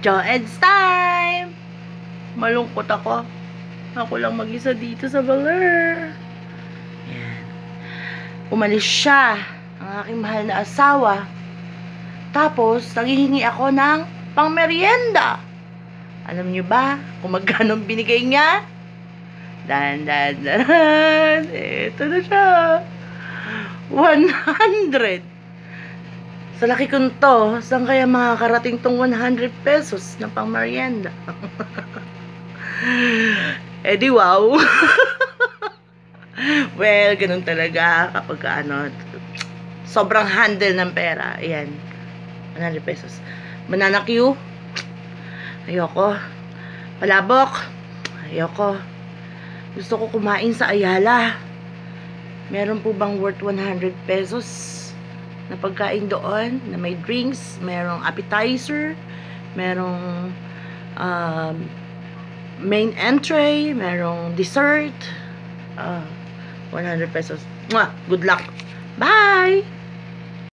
Joed's time! Malungkot ako. Ako lang mag-isa dito sa Baler. Yan. Umalis siya, ang aking mahal na asawa. Tapos, nanghihingi ako ng pangmeryenda. Alam niyo ba kung magkano binigay niya? Dan. Ito na siya. 100. Sa laki ko to, saan kaya makakarating tong 100 pesos na pangmeryenda? Eh di wow. Well, ganun talaga kapag sobrang handle ng pera. Ayan, 100 pesos. Banana Q, ayoko. Palabok, ayoko. Gusto ko kumain sa Ayala. Meron po bang worth 100 pesos na pagkain doon, na may drinks, merong appetizer, merong main entree, merong dessert. 100 pesos. Mwah! Good luck. Bye!